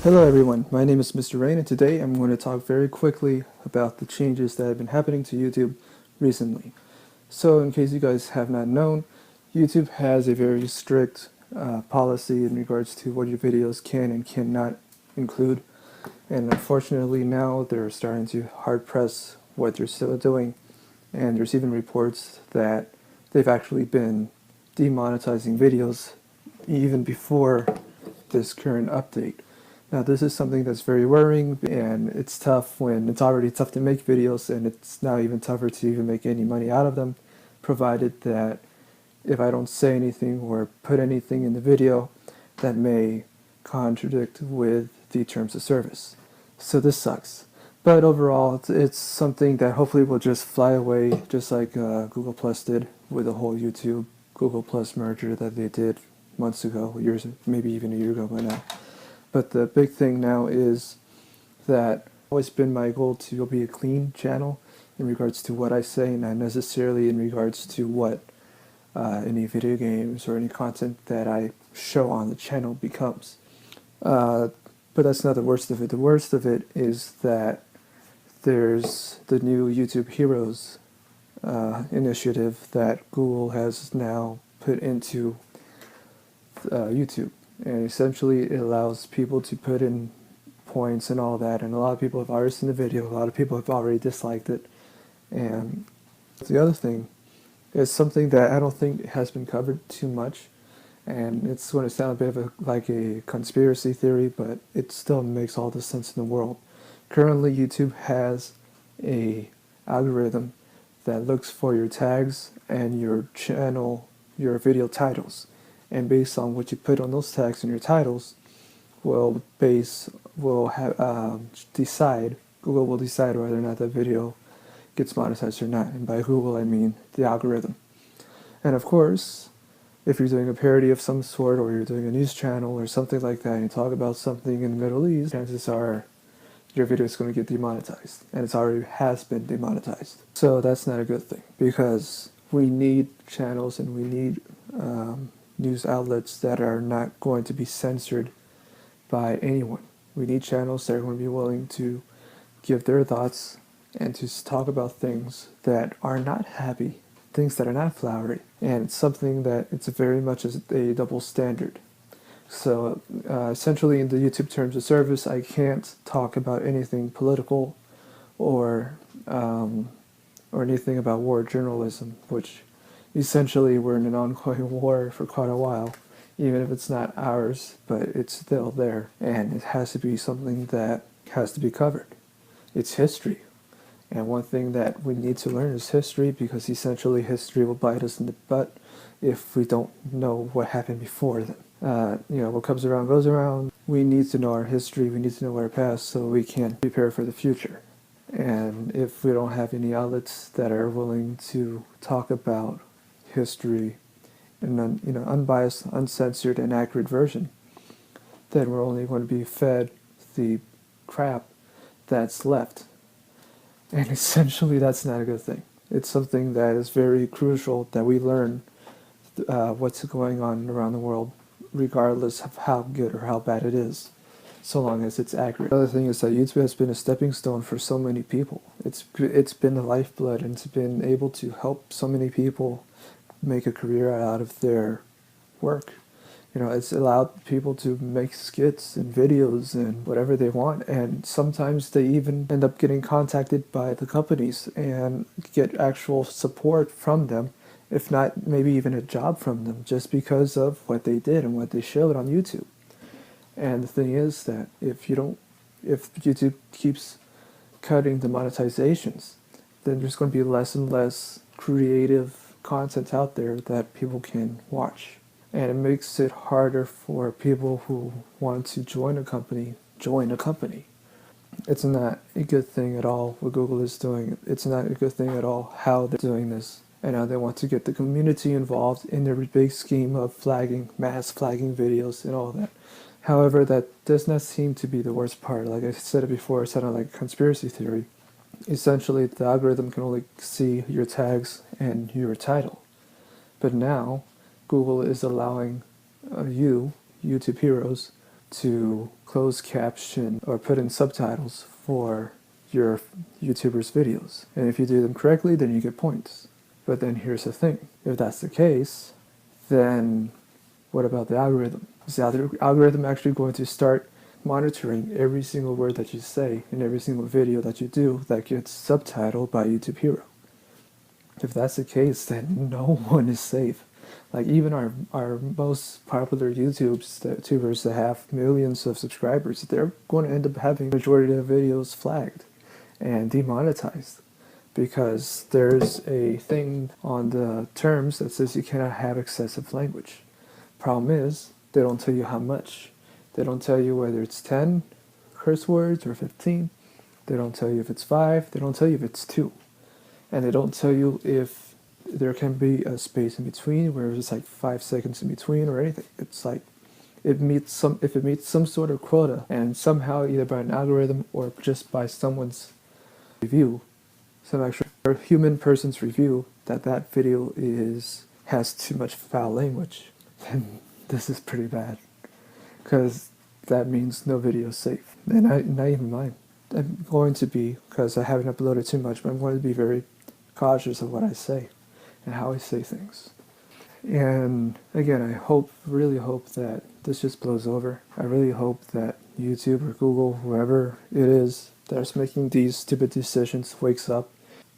Hello everyone, my name is Mr. Rain and today I'm going to talk very quickly about the changes that have been happening to YouTube recently. So in case you guys have not known, YouTube has a very strict policy in regards to what your videos can and cannot include, and unfortunately now they're starting to hard press what they're still doing, and there's even reports that they've actually been demonetizing videos even before this current update. Now this is something that's very worrying, and it's tough when it's already tough to make videos, and it's now even tougher to even make any money out of them, provided that if I don't say anything or put anything in the video that may contradict with the terms of service. So this sucks. But overall, it's something that hopefully will just fly away, just like Google Plus did with the whole YouTube Google Plus merger that they did months ago, years, maybe even a year ago by now. But the big thing now is that it's always been my goal to be a clean channel in regards to what I say, not necessarily in regards to what any video games or any content that I show on the channel becomes. But that's not the worst of it. The worst of it is that there's the new YouTube Heroes initiative that Google has now put into YouTube. And essentially it allows people to put in points and all that, and a lot of people have already seen the video, a lot of people have already disliked it. And the other thing is something that I don't think has been covered too much, and it's going to sound a bit of like a conspiracy theory, but it still makes all the sense in the world. Currently YouTube has a algorithm that looks for your tags and your channel, your video titles. And based on what you put on those tags and your titles, Google will decide whether or not that video gets monetized or not. And by Google, I mean the algorithm. And of course, if you're doing a parody of some sort, or you're doing a news channel or something like that, and you talk about something in the Middle East, chances are your video is going to get demonetized, and it already has been demonetized. So that's not a good thing, because we need channels and we need news outlets that are not going to be censored by anyone. We need channels that are going to be willing to give their thoughts and to talk about things that are not happy, things that are not flowery, and it's something that it's very much a double standard. So essentially in the YouTube terms of service, I can't talk about anything political or anything about war journalism, which essentially we're in an ongoing war for quite a while, even if it's not ours, but it's still there, and it has to be something that has to be covered. It's history, and one thing that we need to learn is history, because essentially history will bite us in the butt if we don't know what happened before then. What comes around goes around. We need to know our history, we need to know our past, so we can prepare for the future. And if we don't have any outlets that are willing to talk about history in an unbiased, uncensored, and accurate version, then we're only going to be fed the crap that's left. And essentially that's not a good thing. It's something that is very crucial that we learn what's going on around the world, regardless of how good or how bad it is, so long as it's accurate. The other thing is that YouTube has been a stepping stone for so many people. It's been the lifeblood, and it's been able to help so many people make a career out of their work. It's allowed people to make skits and videos and whatever they want, and sometimes they even end up getting contacted by the companies and get actual support from them, if not maybe even a job from them, just because of what they did and what they showed on YouTube. And the thing is that if YouTube keeps cutting the monetizations, then there's going to be less and less creative content out there that people can watch. And it makes it harder for people who want to join a company. It's not a good thing at all what Google is doing. It's not a good thing at all how they're doing this. And now they want to get the community involved in their big scheme of mass flagging videos and all that. However, that does not seem to be the worst part. Like I said it before, it sounded like a conspiracy theory. Essentially, the algorithm can only see your tags and your title. But now, Google is allowing YouTube Heroes to close caption or put in subtitles for your YouTuber's videos. And if you do them correctly, then you get points. But then here's the thing. If that's the case, then what about the algorithm? Is the algorithm actually going to start monitoring every single word that you say in every single video that you do that gets subtitled by YouTube Hero? If that's the case, then no one is safe. Like even our most popular YouTubers that have millions of subscribers, they're going to end up having the majority of videos flagged and demonetized because there's a thing on the terms that says you cannot have excessive language. Problem is, they don't tell you how much. They don't tell you whether it's 10 curse words or 15. They don't tell you if it's 5. They don't tell you if it's 2. And they don't tell you if there can be a space in between where it's like 5 seconds in between or anything. It's like if it meets some sort of quota, and somehow either by an algorithm or just by someone's review, some actual human person's review, that video has too much foul language, then this is pretty bad. Because that means no video is safe. And not even mine. I'm going to be, because I haven't uploaded too much, but I'm going to be very cautious of what I say and how I say things. And again, I really hope that this just blows over. I really hope that YouTube or Google, whoever it is that's making these stupid decisions, wakes up.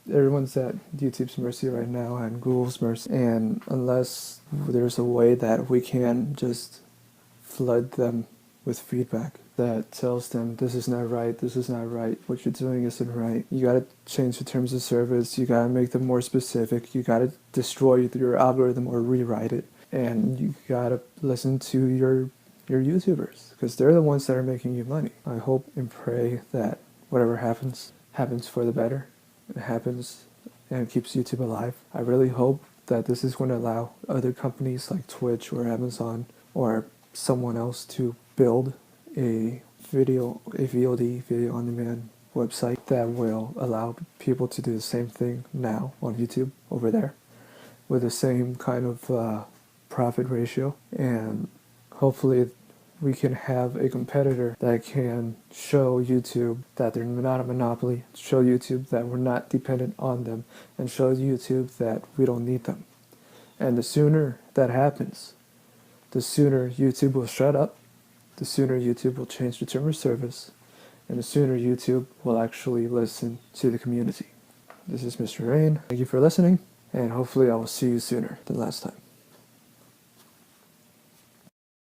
Everyone's at YouTube's mercy right now and Google's mercy. And unless there's a way that we can just flood them with feedback that tells them this is not right, what you're doing isn't right, you gotta change the terms of service, you gotta make them more specific, you gotta destroy your algorithm or rewrite it, and you gotta listen to your YouTubers, because they're the ones that are making you money. I hope and pray that whatever happens for the better. It happens and keeps YouTube alive. I really hope that this is going to allow other companies like Twitch or Amazon or someone else to build a VOD, video on demand website that will allow people to do the same thing now on YouTube over there with the same kind of profit ratio, and hopefully we can have a competitor that can show YouTube that they're not a monopoly, show YouTube that we're not dependent on them, and show YouTube that we don't need them. And the sooner that happens, the sooner YouTube will shut up, the sooner YouTube will change the term of service, and the sooner YouTube will actually listen to the community. This is Mr. Rain. Thank you for listening, and hopefully I will see you sooner than last time.